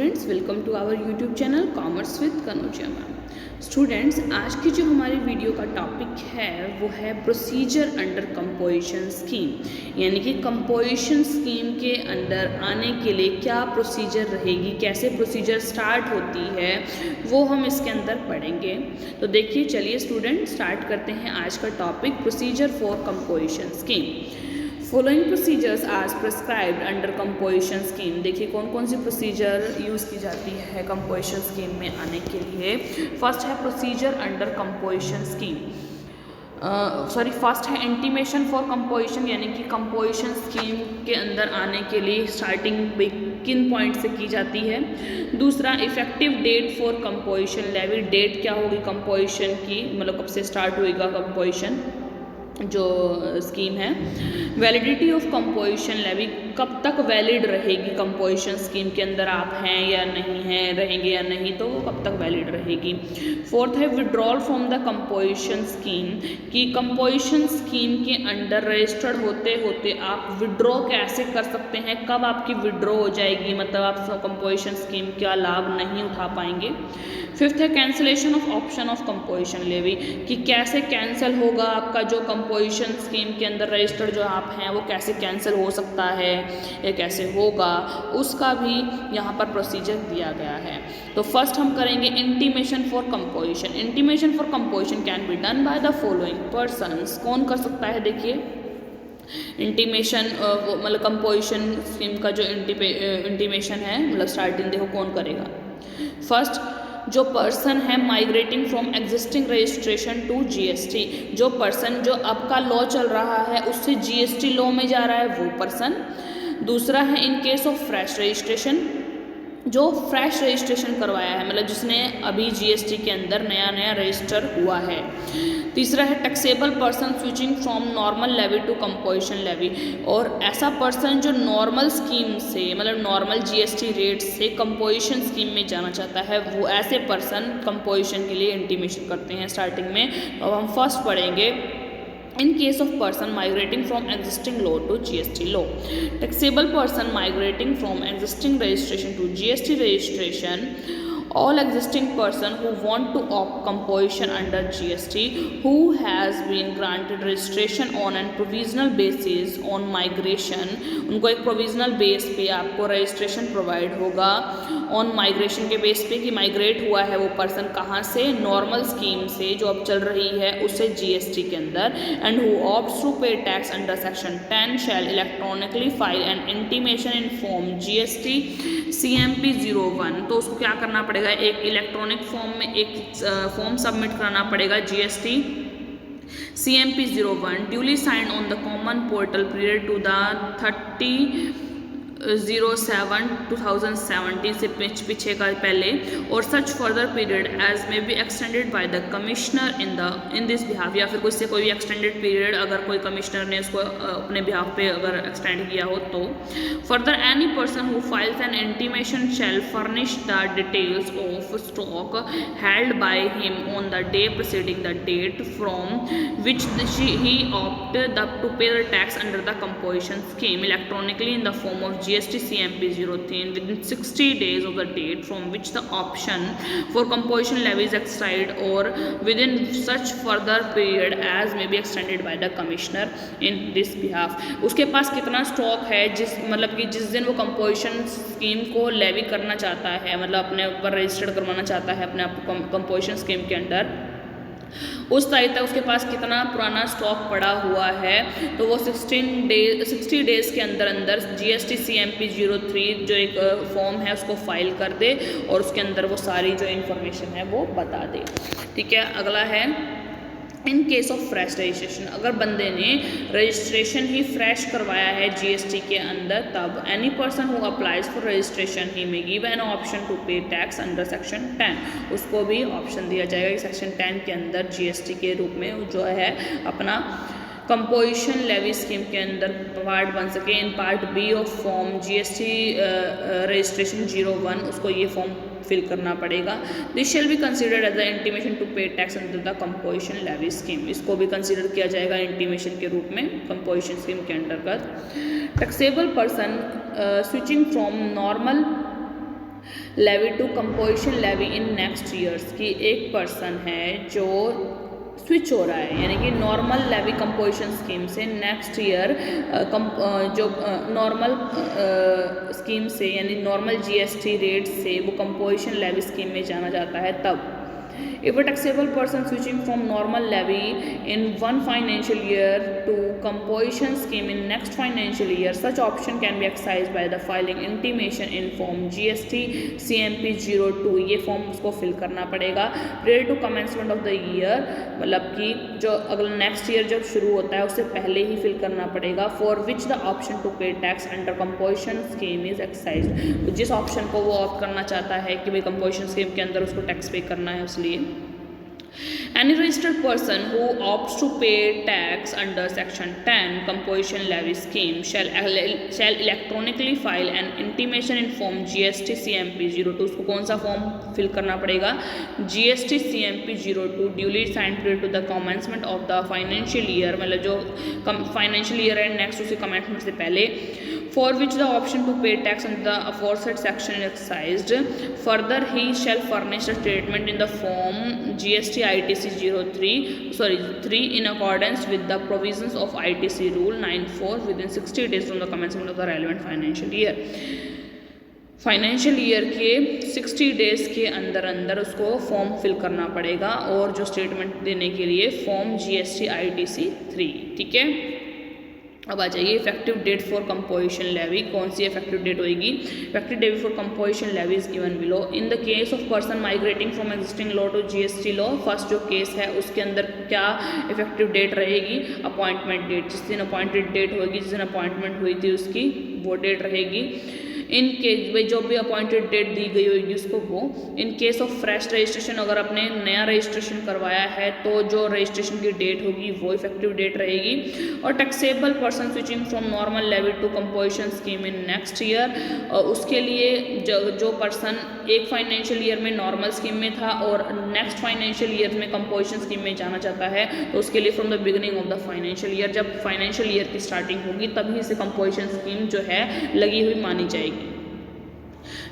Students, welcome to our YouTube channel commerce with Kanaujia ma'am. Students, आज की जो हमारी वीडियो का टॉपिक है वो है प्रोसीजर अंडर कंपोजिशन स्कीम, यानी कि कंपोजिशन स्कीम के अंदर आने के लिए क्या प्रोसीजर रहेगी, कैसे प्रोसीजर स्टार्ट होती है, वो हम इसके अंदर पढ़ेंगे। तो देखिए, चलिए स्टूडेंट स्टार्ट करते हैं आज का topic procedure for composition scheme. Following procedures are prescribed under composition scheme. देखिए कौन कौन सी प्रोसीजर यूज़ की जाती है कंपोजिशन स्कीम में आने के लिए। फर्स्ट है procedure under composition scheme, first है इंटीमेशन फॉर कंपोजिशन, यानी कि कंपोजिशन स्कीम के अंदर आने के लिए स्टार्टिंग किन पॉइंट से की जाती है। दूसरा, effective date for composition levy, date क्या होगी कंपोजिशन की, मतलब कब से स्टार्ट होएगा कंपोजिशन जो स्कीम है। वैलिडिटी ऑफ कंपोजिशन लेवी, कब तक वैलिड रहेगी कंपोजिशन स्कीम के अंदर आप हैं या नहीं हैं, रहेंगे या नहीं, तो वो कब तक वैलिड रहेगी। फोर्थ है withdrawal from the composition scheme, कि कंपोजिशन स्कीम के अंडर रजिस्टर्ड होते होते आप विड्रॉ कैसे कर सकते हैं, कब आपकी विड्रॉ हो जाएगी, मतलब आप कंपोजिशन स्कीम का लाभ नहीं उठा पाएंगे। फिफ्थ है cancellation of option of composition levy, कि कैसे कैंसिल होगा आपका जो कंपोजिशन स्कीम के अंदर रजिस्टर्ड जो आप हैं वो कैसे कैंसिल हो सकता है या कैसे होगा, उसका भी यहाँ पर प्रोसीजर दिया गया है। तो फर्स्ट हम करेंगे intimation for composition. Intimation for composition can be done by the following persons. कौन कर सकता है, देखिए इंटीमेशन, मतलब कंपोजिशन स्कीम का जो इंटीमेशन है, मतलब स्टार्टिंग देखो कौन करेगा। फर्स्ट, जो पर्सन है migrating from existing registration to GST, जो पर्सन जो अब का लॉ चल रहा है उससे जीएसटी लॉ में जा रहा है वो पर्सन। दूसरा है in case of fresh registration, जो फ्रेश रजिस्ट्रेशन करवाया है, मतलब जिसने अभी जीएसटी के अंदर नया नया रजिस्टर हुआ है। तीसरा है taxable person switching from normal levy to composition levy, और ऐसा पर्सन जो नॉर्मल स्कीम से, मतलब नॉर्मल जीएसटी रेट से कंपोजिशन स्कीम में जाना चाहता है, वो ऐसे पर्सन कंपोजिशन के लिए इंटीमेशन करते हैं स्टार्टिंग में। अब हम फर्स्ट पढ़ेंगे in case of person migrating from existing law to GST law. Taxable person migrating from existing registration to GST registration, all existing person who want to opt composition under GST, who has been granted registration on an provisional basis on migration, उनको एक provisional base पे आपको registration provide होगा on migration के base पे, कि migrate हुआ है वो person कहाँ से, normal scheme से जो अब चल रही है उससे GST के अंदर, and who opts to pay tax under section 10 shall electronically file an intimation in form GST CMP 01। तो उसको क्या करना पड़ेगा, एक इलेक्ट्रॉनिक फॉर्म में एक फॉर्म सबमिट कराना पड़ेगा GST CMP 01 duly signed on the common portal period to the 30/07/2017 से पीछे का पहले, और such further period as may be extended by the commissioner in this behalf, या फिर कोई से कोई भी एक्सटेंडेड पीरियड अगर कोई कमिश्नर ने उसको अपने बिहाफ पे अगर एक्सटेंड किया हो तो। Further any person who files an intimation shall furnish the details of stock held by him on the day preceding the date from which he opted to pay the tax under the composition scheme electronically in the form of GST CMP 03 within 60 days of the date from which the option for composition levy is exercised, or within such further period as may be extended by the commissioner in this behalf। उसके पास कितना stock है, मतलब कि जिस दिन वो composition scheme को levy करना चाहता है, मतलब अपने ऊपर रजिस्टर्ड करवाना चाहता है अपने आप कंपोजिशन स्कीम के अंदर, उस तारीख तक उसके पास कितना पुराना स्टॉक पड़ा हुआ है, तो वो 60 डेज़ के अंदर अंदर GST CMP 03 जो एक फॉर्म है उसको फाइल कर दे और उसके अंदर वो सारी जो इन्फॉर्मेशन है वो बता दे। ठीक है, अगला है in case of fresh registration, अगर बंदे ने रजिस्ट्रेशन ही फ्रेश करवाया है GST के अंदर, तब any person who applies for registration he may give an option to pay tax under section 10, उसको भी ऑप्शन दिया जाएगा कि सेक्शन 10 के अंदर GST के रूप में जो है अपना कंपोजिशन लेवी स्कीम के अंदर पार्ट बन सके। In part B of form GST registration 01 उसको ये फॉर्म फिल करना पड़ेगा। This shall be considered as the intimation to pay tax under the composition levy scheme, इसको भी कंसिडर किया जाएगा इंटीमेशन के रूप में कंपोजिशन स्कीम के अंतर्गत। Taxable person switching from normal levy to composition levy in next years की एक पर्सन है जो स्विच हो रहा है, यानी कि नॉर्मल लेवी कंपोजिशन स्कीम से नेक्स्ट ईयर जो नॉर्मल स्कीम से यानी नॉर्मल जीएसटी रेट से वो कंपोजिशन लेवी स्कीम में जाना जाता है तब। If a taxable person switching from normal levy in one financial year to composition scheme in next financial year, such option can be exercised by the filing intimation in form GST CMP 02। ये form उसको fill करना पड़ेगा prior to commencement of the year, मतलब कि जो अगला next year जब शुरू होता है उससे पहले ही फिल करना पड़ेगा। For which the option to pay tax under composition scheme is exercised, जिस ऑप्शन को वो ऑप्ट करना चाहता है कि भाई कंपोजिशन स्कीम के अंदर उसको टैक्स पे करना है उसलिए। Any registered person who opts to pay tax under Section 10 Composition Levy Scheme shall electronically file an intimation in form GST CMP 02। उसको कौन सा फॉर्म फिल करना पड़ेगा? GST CMP 02 duly signed prior to the commencement of the financial year, मतलब जो financial year है next उसके commencement से पहले। For which the option to pay tax under the aforesaid section is exercised. Further, he shall furnish a statement in the form GST ITC 3 in accordance with the provisions of ITC Rule 94 within 60 days from the commencement of the relevant financial year। Financial year के 60 days के अंदर उसको form fill करना पड़ेगा और जो statement देने के लिए फॉर्म GST ITC 3। ठीक है, अब आ जाइए effective date for composition levy. कौन सी इफेक्टिव डेट होगी? Effective date for composition levy is given below. In the case of person migrating from existing law to GST law, first जो case है उसके अंदर क्या इफेक्टिव डेट रहेगी? Appointment date, जिस दिन अपॉइंटेड डेट होगी, जिस दिन अपॉइंटमेंट हुई थी उसकी वो डेट रहेगी। इन केस भाई जो भी अपॉइंटेड डेट दी गई होगी उसको वो। In case of fresh registration, अगर आपने नया रजिस्ट्रेशन करवाया है तो जो रजिस्ट्रेशन की डेट होगी वो इफेक्टिव डेट रहेगी। और taxable person switching from normal levy to composition scheme in next year, उसके लिए जो पर्सन एक फाइनेंशियल ईयर में नॉर्मल स्कीम में था और नेक्स्ट फाइनेंशियल ईयर में कंपोजिशन स्कीम में जाना चाहता है तो उसके लिए from the beginning of the financial year, जब फाइनेंशियल ईयर की स्टार्टिंग होगी तभी से कंपोजिशन स्कीम जो है लगी हुई मानी जाएगी।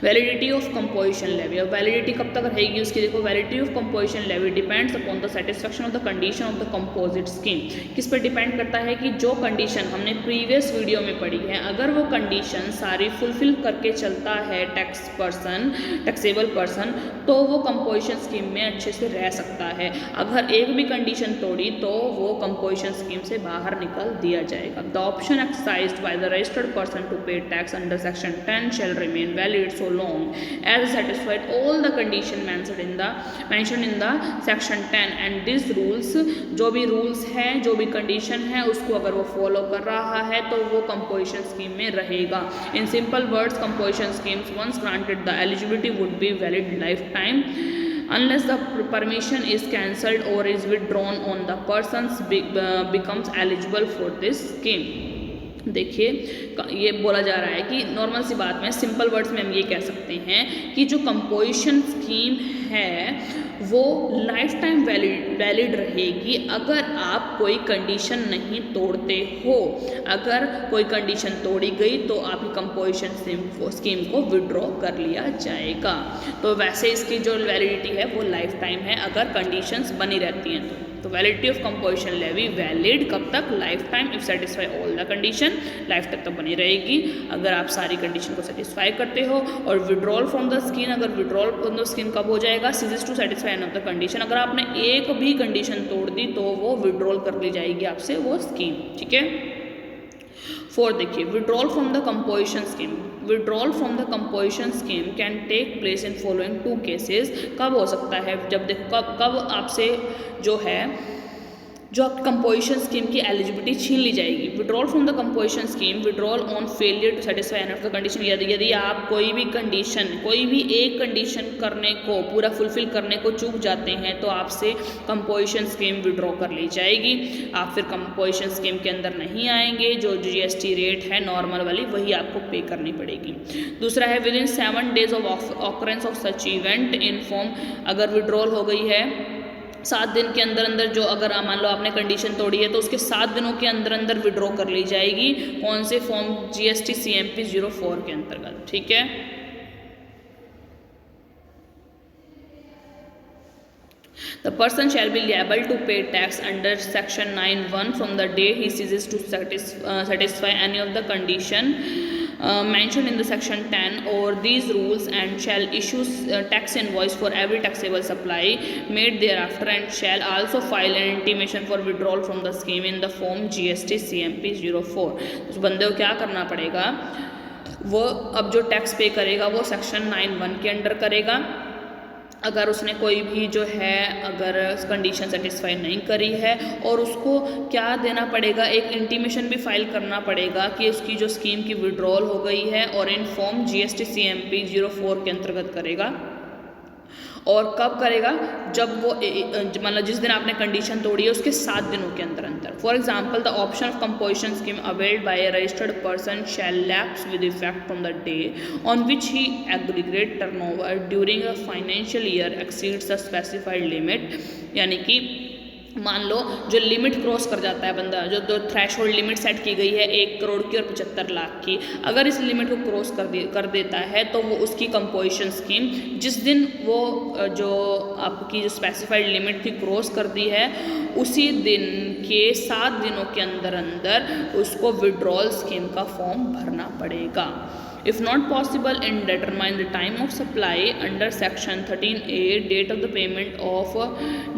वैलिडिटी ऑफ कंपोजिशन लेवी, अब वैलिडिटी कब तक रहेगी उसकी देखो। Validity of composition levy depends upon the satisfaction of the condition of the composite scheme. किस पर डिपेंड करता है कि जो कंडीशन हमने प्रीवियस वीडियो में पढ़ी है अगर वो कंडीशन सारी फुलफिल करके चलता है टैक्सेबल पर्सन तो वो कंपोजिशन स्कीम में अच्छे से रह सकता है। अगर एक भी कंडीशन तोड़ी तो वो कंपोजिशन स्कीम से बाहर निकल दिया जाएगा। The option exercised by the registered person to pay tax under section 10 shall remain valid so long as satisfied all the condition mentioned in the section 10 and these rules, जो भी rules हैं जो भी कंडीशन है उसको अगर वो follow कर रहा है तो वो कंपोजिशन स्कीम में रहेगा। In simple words composition schemes once granted the eligibility would be valid life time unless the permission is cancelled or is withdrawn on the persons becomes eligible for this scheme। देखिए ये बोला जा रहा है कि normal सी बात में simple words में हम ये कह सकते हैं कि जो कंपोजिशन स्कीम है वो लाइफ टाइम वैलिड रहेगी अगर आप कोई कंडीशन नहीं तोड़ते हो। अगर कोई कंडीशन तोड़ी गई तो आपकी कंपोजिशन स्कीम को विड्रॉ कर लिया जाएगा। तो वैसे इसकी जो वैलिडिटी है वो लाइफ टाइम है अगर कंडीशंस बनी रहती हैं तो validity of composition levy valid कब तक? Life time. If satisfy all the condition, life तक तो बनी रहेगी अगर आप सारी कंडीशन को सेटिस्फाई करते हो। और विड्रॉल फ्रॉम द स्कीम, अगर विड्रॉल फ्रॉम द स्कीम कब हो जाएगा? Ceases to satisfy any of the condition. अगर आपने एक भी कंडीशन तोड़ दी तो वो विड्रॉल कर ली जाएगी आपसे वो स्कीम। ठीक है, फोर्थ देखिए withdrawal from the composition scheme. Withdrawal from the composition scheme can take place in following 2 cases. कब हो सकता है? जब देखो कब आपसे जो है जो आपकी कंपोजिशन स्कीम की एलिजिबिलिटी छीन ली जाएगी। Withdrawal from the composition scheme, withdrawal on failure to satisfy any of the condition. यदि आप कोई भी एक कंडीशन करने को पूरा फुलफिल करने को चूक जाते हैं तो आपसे कंपोजिशन स्कीम विड्रॉ कर ली जाएगी। आप फिर कंपोजिशन स्कीम के अंदर नहीं आएंगे। जो जीएसटी रेट है नॉर्मल वाली वही आपको पे करनी पड़ेगी। दूसरा है with in 7 days of occurrence of such event in form. अगर विड्रॉल हो गई है 7 दिन के अंदर जो अगर मान लो आपने कंडीशन तोड़ी है तो उसके 7 दिनों के अंदर विड्रॉ कर ली जाएगी। कौन से फॉर्म? GST CMP 04 के अंतर्गत। ठीक है, The person shall be liable to pay tax under section 9(1) from the day he ceases to satisfy any of the condition mentioned in the section 10 or these rules, and shall issue tax invoice for every taxable supply made thereafter, and shall also file an intimation for withdrawal from the scheme in the form GST CMP 04। उस बंदे को क्या करना पड़ेगा, वो अब जो tax पे करेगा वो सेक्शन 9(1) के अंडर करेगा। अगर उसने कोई भी जो है अगर कंडीशन सेटिस्फाई नहीं करी है, और उसको क्या देना पड़ेगा, एक इंटीमेशन भी फाइल करना पड़ेगा कि उसकी जो स्कीम की विड्रॉल हो गई है, और इन फॉर्म GST CMP 04 के अंतर्गत करेगा। और कब करेगा, जब वो मतलब जिस दिन आपने कंडीशन तोड़ी है उसके 7 दिनों के अंदर अंदर। For example, the option of composition scheme availed bye A registered person shall lapse with effect from the day on which he aggregate turnover during a financial year exceeds the specified limit. यानी कि मान लो जो limit cross कर जाता है बंदा, जो threshold limit set की गई है 1 करोड़ की और 75 लाख की, अगर इस लिमिट को क्रॉस कर देता है तो वो उसकी कंपोजिशन स्कीम जिस दिन वो जो आपकी जो स्पेसिफाइड लिमिट थी क्रॉस कर दी है, उसी दिन के 7 दिनों के अंदर अंदर उसको विड्रॉल स्कीम का फॉर्म भरना पड़ेगा। If not possible in determine the time of supply under section 13A, date of the payment of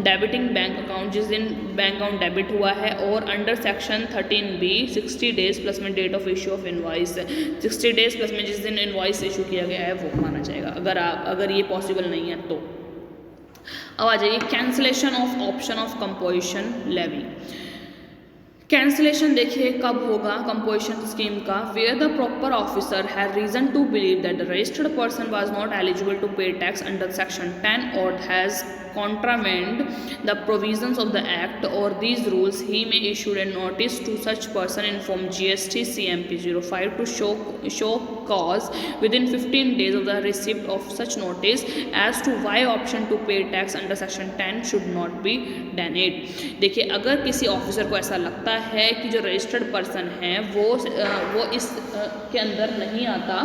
debiting bank account जिस दिन बैंक अकाउंट डेबिट हुआ है, और under section 13B 60 days plus में date of issue of invoice, 60 days plus में जिस दिन invoice issue किया गया है वो माना जाएगा। अगर ये पॉसिबल नहीं है तो अब आ जाइए cancellation of option of composition levy. Cancellation देखिए कब होगा कंपोजिशन स्कीम का, where the proper officer has reason to believe that the registered person was not eligible to pay tax under section 10 और has contravened the provisions of the act or these rules, he may issue a notice to such person in form GST CMP 05 to show cause within 15 days of the receipt of such notice as to why option to pay tax under section 10 should not be denied। देखिए, अगर किसी officer को ऐसा लगता है कि जो registered person है वो इस के अंदर नहीं आता,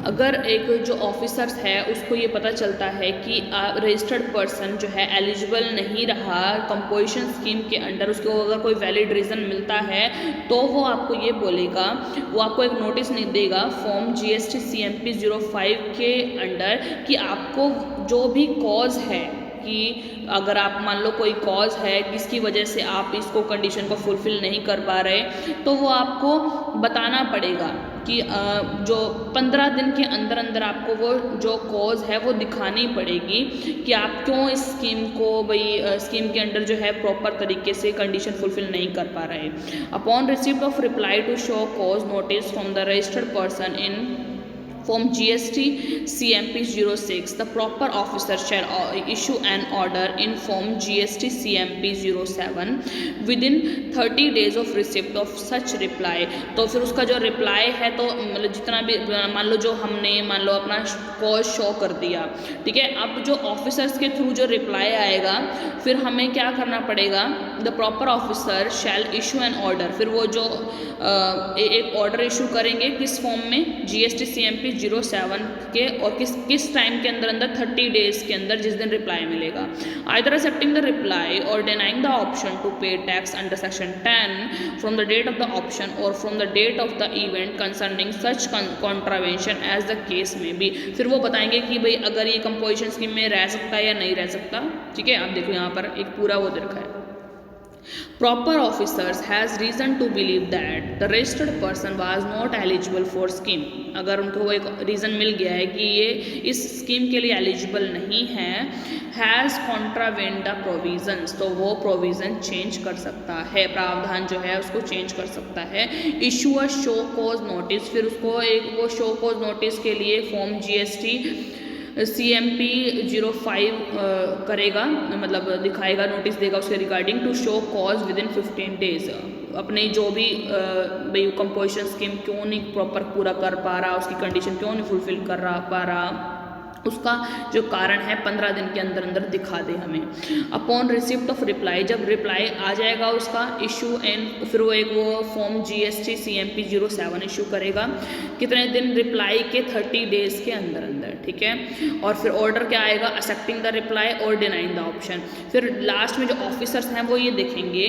अगर एक जो ऑफिसर्स है उसको ये पता चलता है कि रजिस्टर्ड पर्सन जो है एलिजिबल नहीं रहा कंपोजिशन स्कीम के अंडर, उसको अगर कोई वैलिड रीज़न मिलता है तो वो आपको ये बोलेगा, वो आपको एक नोटिस नहीं देगा फॉर्म GST CMP 05 के अंडर कि आपको जो भी कॉज है, कि अगर आप मान लो कोई कॉज है जिसकी वजह से आप इसको कंडीशन को फुलफ़िल नहीं कर पा रहे, तो वो आपको बताना पड़ेगा कि जो 15 दिन के अंदर अंदर आपको वो जो कॉज है वो दिखानी पड़ेगी कि आप क्यों इस स्कीम को स्कीम के अंडर जो है प्रॉपर तरीके से कंडीशन फुलफ़िल नहीं कर पा रहे। Upon receipt of reply to show cause notice from the registered person in form GST CMP 06, the proper officer shall issue an order in form GST CMP 07 within 30 days of receipt of such reply। तो फिर उसका जो reply है, तो मतलब जितना भी मान लो जो हमने मान लो अपना कॉज शो कर दिया, ठीक है, अब जो ऑफिसर्स के थ्रू जो रिप्लाई आएगा फिर हमें क्या करना पड़ेगा, the proper officer shall issue an order, फिर वो जो एक ऑर्डर इशू करेंगे किस फॉर्म में, GST CMP 07 के, और किस टाइम के अंदर अंदर 30 डेज के अंदर जिस दिन रिप्लाई मिलेगा। आइदर एक्सेप्टिंग द रिप्लाई और denying the option to pay tax under section 10 from the date of the option और from the date of the event concerning such contravention as the case may be. फिर वो बताएंगे कि भाई अगर ये composition scheme में रह सकता है या नहीं रह सकता, ठीक है। आप देखो यहाँ पर एक पूरा वो दे रखा है, proper officers has reason to believe that the registered person was not eligible for scheme। अगर उनको वो एक रीज़न मिल गया है कि ये इस स्कीम के लिए एलिजिबल नहीं है, हैज़ contravened the provisions, तो वो प्रोविज़न चेंज कर सकता है, प्रावधान जो है उसको चेंज कर सकता है। Issue a show cause notice, फिर उसको एक वो शो कॉज नोटिस के लिए फॉर्म GST CMP 05 करेगा, मतलब दिखाएगा, नोटिस देगा उसके regarding to show cause within 15 days. अपने जो भी भाई कंपोजिशन स्कीम क्यों नहीं प्रॉपर पूरा कर पा रहा, उसकी कंडीशन क्यों नहीं फुलफिल कर पा रहा, उसका जो कारण है 15 दिन के अंदर अंदर दिखा दे हमें। अपॉन रिसिप्ट ऑफ रिप्लाई, जब रिप्लाई आ जाएगा उसका इशू एंड फिर वो फॉर्म GST CMP 07 इशू करेगा, कितने दिन, रिप्लाई के 30 डेज के अंदर अंदर, ठीक है। और फिर ऑर्डर क्या आएगा, एक्सेप्टिंग द रिप्लाई और डिनाइंग द ऑप्शन। फिर लास्ट में जो ऑफिसर्स हैं वो ये देखेंगे,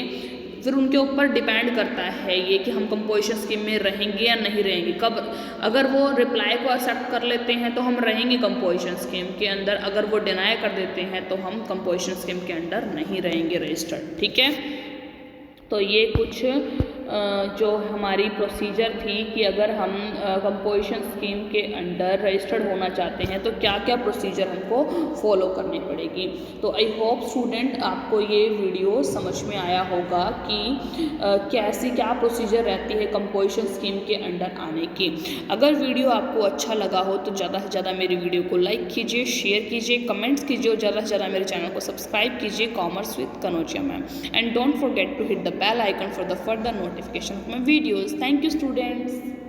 फिर उनके ऊपर डिपेंड करता है ये कि हम कंपोजिशन स्कीम में रहेंगे या नहीं रहेंगे। कब, अगर वो रिप्लाई को एक्सेप्ट कर लेते हैं तो हम रहेंगे कंपोजिशन स्कीम के अंदर, अगर वो डिनाई कर देते हैं तो हम कंपोजिशन स्कीम के अंडर नहीं रहेंगे रजिस्टर्ड, ठीक है। तो ये कुछ जो हमारी प्रोसीजर थी कि अगर हम कंपोजिशन स्कीम के अंडर रजिस्टर्ड होना चाहते हैं तो क्या क्या प्रोसीजर हमको फॉलो करनी पड़ेगी। तो आई होप स्टूडेंट आपको ये वीडियो समझ में आया होगा कि कैसी क्या प्रोसीजर रहती है कंपोजिशन स्कीम के अंडर आने की। अगर वीडियो आपको अच्छा लगा हो तो ज़्यादा से ज़्यादा मेरी वीडियो को लाइक कीजिए, शेयर कीजिए, कमेंट्स कीजिए और ज़्यादा से ज़्यादा मेरे चैनल को सब्सक्राइब कीजिए commerce with Kanaujia ma'am. And don't forget to hit the bell icon for the further notification of my videos. Thank you students.